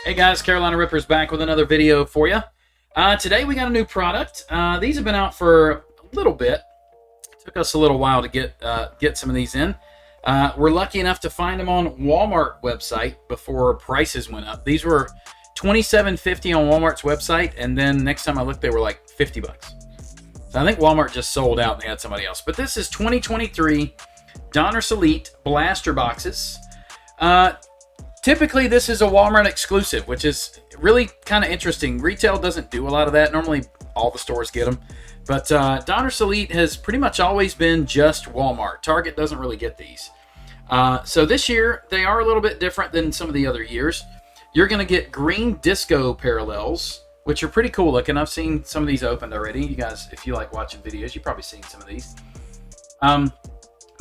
Hey guys, Carolina Rippers back with another video for you. Today we got a new product. These have been out for a little bit. It took us a little while to get some of these in. We're lucky enough to find them on Walmart website before prices went up. These were $27.50 on Walmart's website, and then next time I looked, they were like $50. So I think Walmart just sold out and they had somebody else. But this is 2023 Donruss Elite blaster boxes. Typically, this is a Walmart exclusive, which is really kind of interesting. Retail doesn't do a lot of that. Normally, all the stores get them. But Donruss Elite has pretty much always been just Walmart. Target doesn't really get these. So this year, they are a little bit different than some of the other years. You're going to get green disco parallels, which are pretty cool looking. I've seen some of these opened already. You guys, if you like watching videos, you've probably seen some of these.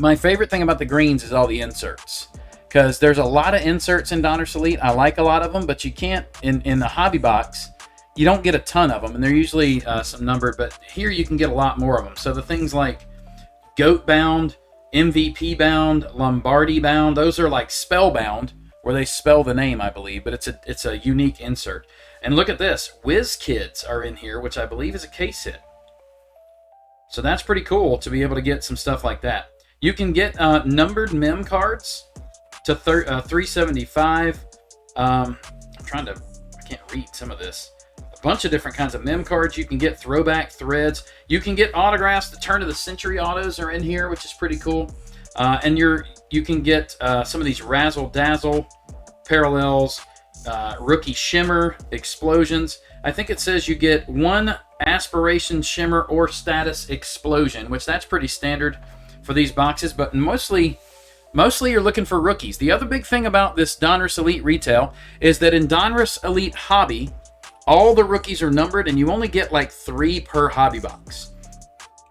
My favorite thing about the greens is all the inserts, because there's a lot of inserts in Donruss Elite. I like a lot of them, but you can't, in the hobby box, you don't get a ton of them, and they're usually some numbered, but here you can get a lot more of them. So the things like GOATBOUND, MVP bound, Lombardi bound, those are like spellbound, where they spell the name, I believe, but it's a unique insert. And look at this, Whiz Kids are in here, which I believe is a case hit. So that's pretty cool to be able to get some stuff like that. You can get numbered mem cards to $375. I can't read some of this. A bunch of different kinds of mem cards. You can get throwback threads. You can get autographs. The turn of the century autos are in here, which is pretty cool. And you can get some of these razzle dazzle parallels, rookie shimmer explosions. I think it says you get one aspiration shimmer or status explosion, which that's pretty standard for these boxes, but mostly you're looking for rookies. The other big thing about this Donruss Elite retail is that in Donruss Elite Hobby, all the rookies are numbered, and you only get like 3 per hobby box.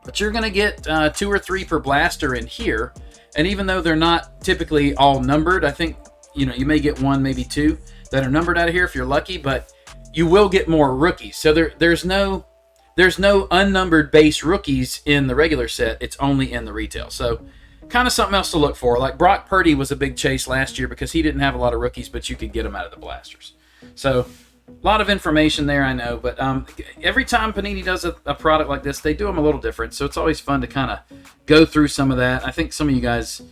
But you're going to get 2 or 3 per blaster in here, and even though they're not typically all numbered, I think you may get 1, maybe 2 that are numbered out of here if you're lucky, but you will get more rookies. So there's no unnumbered base rookies in the regular set. It's only in the retail. So kind of something else to look for. Like Brock Purdy was a big chase last year because he didn't have a lot of rookies, but you could get them out of the blasters. So a lot of information there, I know. But every time Panini does a product like this, they do them a little different. So it's always fun to kind of go through some of that. I think some of you guys,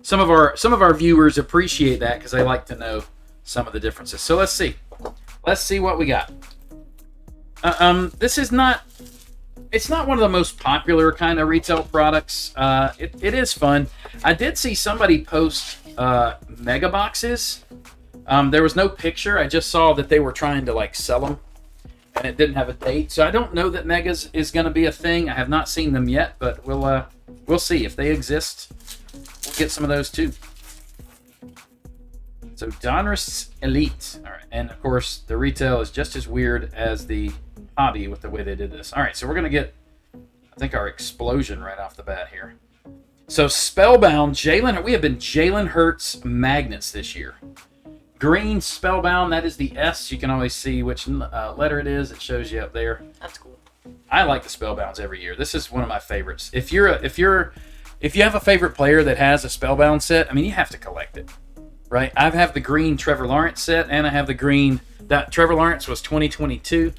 some of our viewers appreciate that because they like to know some of the differences. So let's see. Let's see what we got. This is not... It's not one of the most popular kind of retail products. It is fun. I did see somebody post mega boxes. There was no picture. I just saw that they were trying to like sell them, and it didn't have a date. So I don't know that megas is going to be a thing. I have not seen them yet, but we'll see if they exist. We'll get some of those too. So Donruss Elite. All right, and of course the retail is just as weird as the hobby with the way they did this. All right, so we're going to get, I think, our explosion right off the bat here. So Spellbound, we have been Jalen Hurts magnets this year. Green Spellbound, that is the S. You can always see which letter it is. It shows you up there. That's cool. I like the Spellbounds every year. This is one of my favorites. If you have a favorite player that has a Spellbound set, I mean, you have to collect it, right? I have the green Trevor Lawrence set, and I have the green, that Trevor Lawrence was 2022.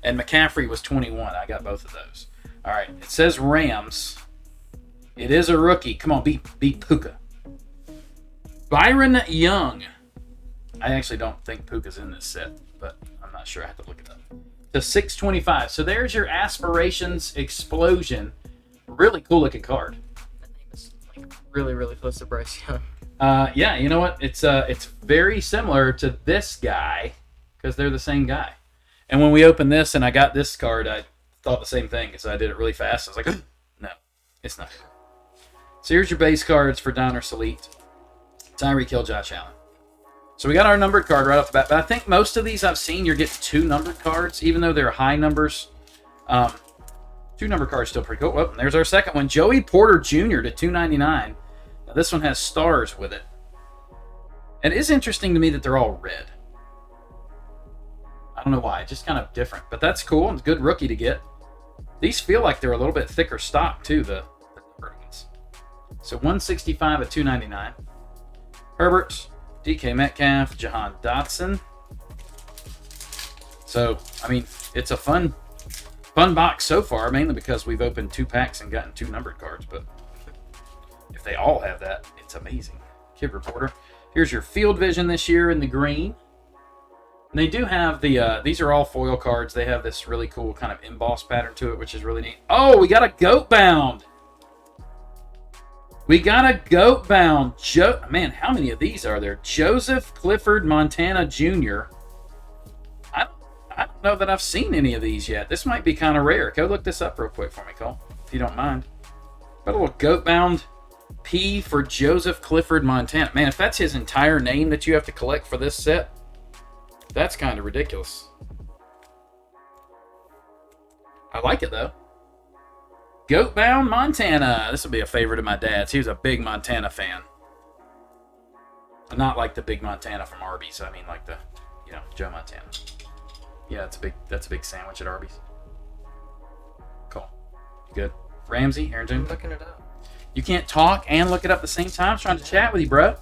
And McCaffrey was 21. I got both of those. All right. It says Rams. It is a rookie. Come on, beat Puka. Byron Young. I actually don't think Puka's in this set, but I'm not sure. I have to look it up. To 625. So there's your Aspirations Explosion. Really cool looking card. That name is like really, really close to Bryce Young. Yeah, you know what? It's very similar to this guy because they're the same guy. And when we opened this and I got this card, I thought the same thing. So I did it really fast. I was like, no, it's not. So here's your base cards for Donruss Elite. Tyreek Hill, Josh Allen. So we got our numbered card right off the bat. But I think most of these I've seen, you're getting 2 numbered cards, even though they're high numbers. 2 numbered cards still pretty cool. Oh, and there's our second one. Joey Porter Jr. to $299. Now this one has stars with it. And it is interesting to me that they're all red. I don't know why. Just kind of different. But that's cool. It's a good rookie to get. These feel like they're a little bit thicker stock, too, the numbered ones. So 165 at $299. Herbert, DK Metcalf, Jahan Dotson. So, I mean, it's a fun box so far, mainly because we've opened 2 packs and gotten 2 numbered cards. But if they all have that, it's amazing. Kid Reporter. Here's your Field Vision this year in the green. And they do have the, these are all foil cards. They have this really cool kind of emboss pattern to it, which is really neat. Oh, we got a GOATBOUND. We got a GOATBOUND. Man, how many of these are there? Joseph Clifford Montana Jr. I don't know that I've seen any of these yet. This might be kind of rare. Go look this up real quick for me, Cole, if you don't mind. Got a little GOATBOUND P for Joseph Clifford Montana. Man, if that's his entire name that you have to collect for this set, that's kind of ridiculous. I like it, though. GOATBOUND Montana. This will be a favorite of my dad's. He was a big Montana fan. Not like the big Montana from Arby's. I mean, like the, you know, Joe Montana. Yeah, that's a big sandwich at Arby's. Cool. Good. Ramsey, Aaron Jones. I'm looking it up. You can't talk and look it up at the same time. I'm trying to chat with you, bro.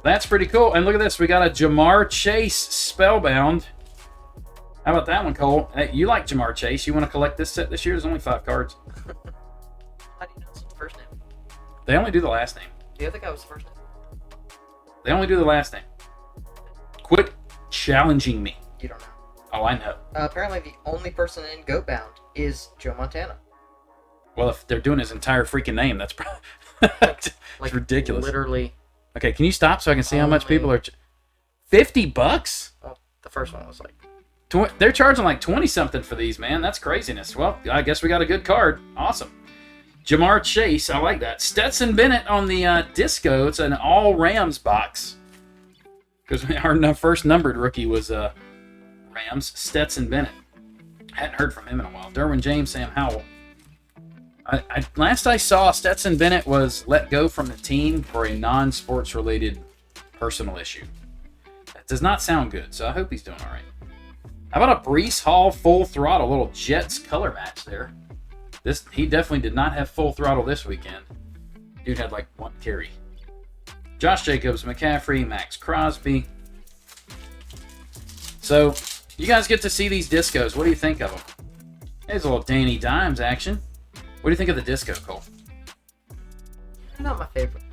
That's pretty cool. And look at this. We got a Jamar Chase Spellbound. How about that one, Cole? Hey, you like Jamar Chase. You want to collect this set this year? There's only 5 cards. How do you know it's the first name? They only do the last name. The other guy was the first name. They only do the last name. Quit challenging me. You don't know. Oh, I know. Apparently, the only person in GOATBOUND is Joe Montana. Well, if they're doing his entire freaking name, that's probably it's ridiculous. Literally. Okay, can you stop so I can see how much people are? $50? Well, the first one was like. They're charging like 20 something for these, man. That's craziness. Well, I guess we got a good card. Awesome. Jamar Chase, I like that. Stetson Bennett on the disco. It's an all Rams box. Because our first numbered rookie was Rams. Stetson Bennett. Hadn't heard from him in a while. Derwin James, Sam Howell. Last I saw, Stetson Bennett was let go from the team for a non-sports related personal issue. That does not sound good, so I hope he's doing all right. How about a Breece Hall full throttle, little Jets color match there? He definitely did not have full throttle this weekend. Dude had like 1 carry. Josh Jacobs, McCaffrey, Max Crosby. So, you guys get to see these discos. What do you think of them? There's a little Danny Dimes action. What do you think of the disco, Cole? Not my favorite.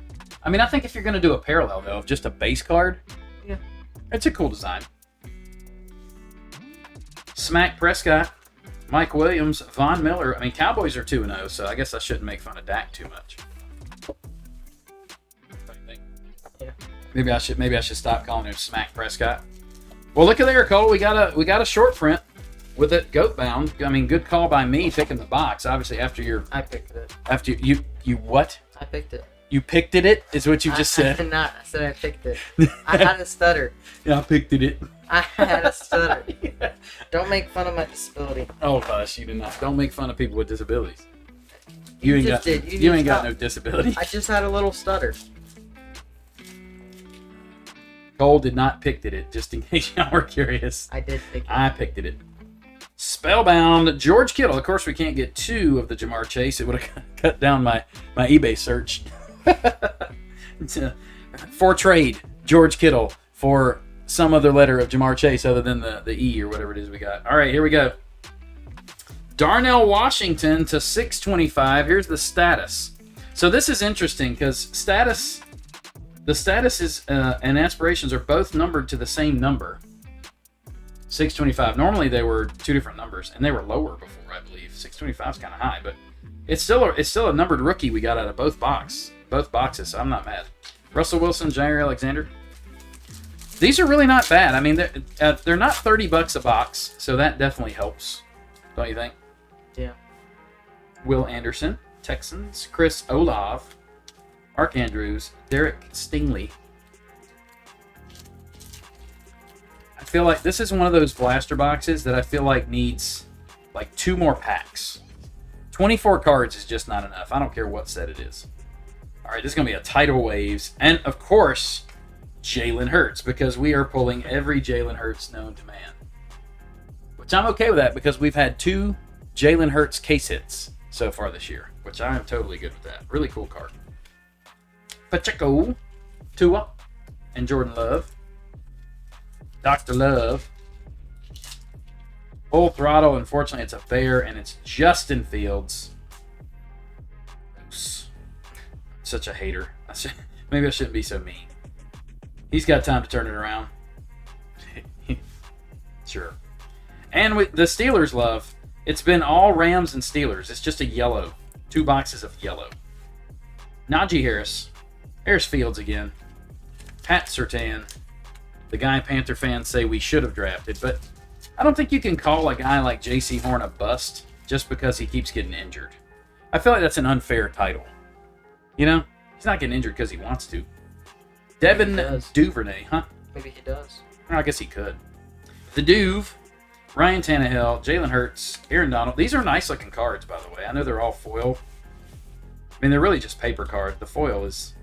I mean, I think if you're going to do a parallel, though, of just a base card, yeah, it's a cool design. Smack Prescott, Mike Williams, Von Miller. I mean, Cowboys are 2-0, so I guess I shouldn't make fun of Dak too much. What do you think? Yeah. Maybe I should stop calling him Smack Prescott. Well, look at there, Cole. We got a short print with it GOATBOUND. I mean, good call by me picking the box. Obviously, I picked it. After you what? I picked it. You picked it? Is what you just said? I did not. I said I picked it. I had a stutter. Yeah, I picked it. I had a stutter. Yeah. Don't make fun of my disability. Oh gosh, you did not. Don't make fun of people with disabilities. You ain't just got no disability. I just had a little stutter. Cole did not pick it, just in case y'all were curious. I did pick it. I picked it. Spellbound, George Kittle. Of course, we can't get 2 of the Jamar Chase. It would have cut down my eBay search. For trade, George Kittle for some other letter of Jamar Chase other than the E or whatever it is we got. All right, here we go. Darnell Washington to 625. Here's the status. So this is interesting because the status is and aspirations are both numbered to the same number. 625. Normally they were 2 different numbers, and they were lower before, I believe. 625 is kind of high, but it's still a numbered rookie we got out of both boxes. So I'm not mad. Russell Wilson, Jair Alexander. These are really not bad. I mean, they're not $30 a box, so that definitely helps, don't you think? Yeah. Will Anderson, Texans. Chris Olave, Mark Andrews, Derek Stingley. I feel like this is one of those blaster boxes that I feel like needs like 2 more packs. 24 cards is just not enough. I don't care what set it is. All right, this is going to be a tidal waves. And, of course, Jalen Hurts, because we are pulling every Jalen Hurts known to man. Which I'm okay with that because we've had 2 Jalen Hurts case hits so far this year, which I am totally good with that. Really cool card. Pacheco, Tua, and Jordan Love. Dr. Love. Full Throttle. Unfortunately, it's a fair, and it's Justin Fields. Such a hater. Maybe I shouldn't be so mean. He's got time to turn it around. Sure. And with the Steelers love, it's been all Rams and Steelers. It's just a yellow. 2 boxes of yellow. Najee Harris. Harris Fields again. Pat Surtain. The guy Panther fans say we should have drafted, but I don't think you can call a guy like J.C. Horn a bust just because he keeps getting injured. I feel like that's an unfair title. You know? He's not getting injured because he wants to. Devin Duvernay, huh? Maybe he does. I guess he could. The Duve, Ryan Tannehill, Jalen Hurts, Aaron Donald. These are nice looking cards, by the way. I know they're all foil. I mean, they're really just paper cards. The foil is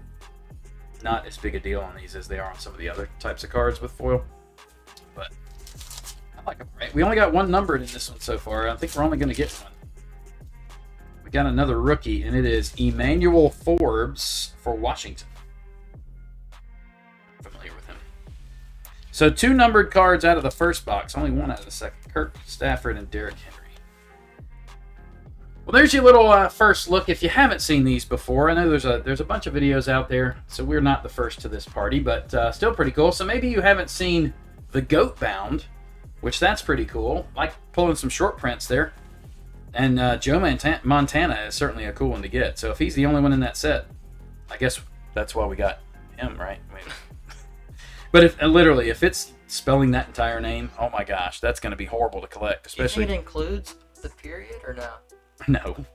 not as big a deal on these as they are on some of the other types of cards with foil. But I like them. Right? We only got one numbered in this one so far. I think we're only going to get one. We got another rookie, and it is Emmanuel Forbes for Washington. Familiar with him. So 2 numbered cards out of the first box. Only 1 out of the second. Kirk Stafford and Derrick Henry. Well, there's your little first look. If you haven't seen these before, I know there's a bunch of videos out there, so we're not the first to this party, but still pretty cool. So maybe you haven't seen the GOATBOUND, which that's pretty cool. Like pulling some short prints there. And Joe Montana is certainly a cool one to get. So if he's the only one in that set, I guess that's why we got him, right? Maybe. But if it's spelling that entire name, oh my gosh, that's going to be horrible to collect. Especially. Do you think it includes the period or no? No.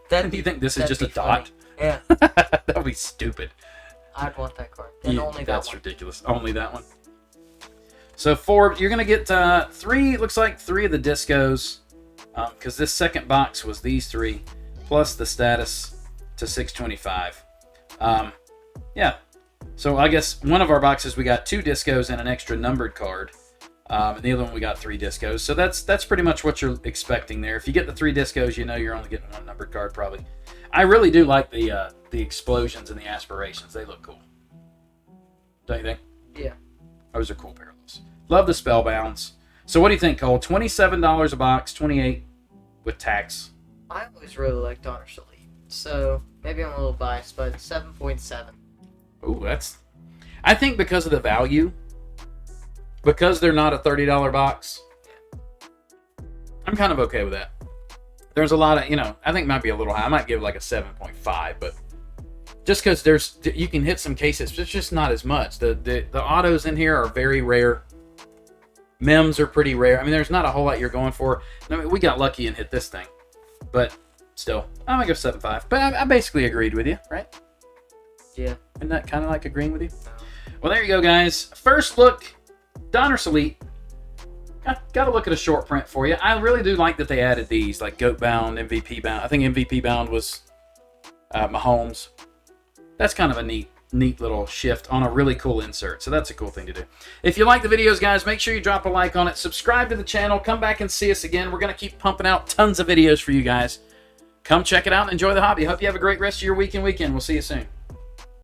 Do you think this is just a dot? Yeah. That would be stupid. I'd want that card. And only that that's one. ridiculous. Only that one. So Forbes, you're going to get 3, looks like 3 of the discos, because this second box was these 3, plus the status to 625. Yeah. So I guess one of our boxes we got 2 discos and an extra numbered card. And the other one we got 3 discos. So that's pretty much what you're expecting there. If you get the 3 discos, you know you're only getting 1 numbered card probably. I really do like the explosions and the aspirations. They look cool. Don't you think? Yeah. Those are cool parallels. Love the spellbounds. So what do you think, Cole? $27 a box, $28 with tax. I always really liked Donruss Elite, so maybe I'm a little biased, but 7.7. Ooh, I think because of the value, because they're not a $30 box, I'm kind of okay with that. There's a lot of, I think it might be a little high. I might give like a 7.5, but just because you can hit some cases, it's just not as much. The autos in here are very rare. Mems are pretty rare. I mean, there's not a whole lot you're going for. I mean, we got lucky and hit this thing, but still, I'm gonna go 7.5. But I basically agreed with you, right? Yeah. Isn't that kind of like agreeing with you? Well, there you go, guys. First look, Donruss Elite. Got to look at a short print for you. I really do like that they added these, like GOATBOUND, MVP bound. I think MVP bound was Mahomes. That's kind of a neat little shift on a really cool insert. So that's a cool thing to do. If you like the videos, guys, make sure you drop a like on it. Subscribe to the channel. Come back and see us again. We're going to keep pumping out tons of videos for you guys. Come check it out and enjoy the hobby. Hope you have a great rest of your week and weekend. We'll see you soon.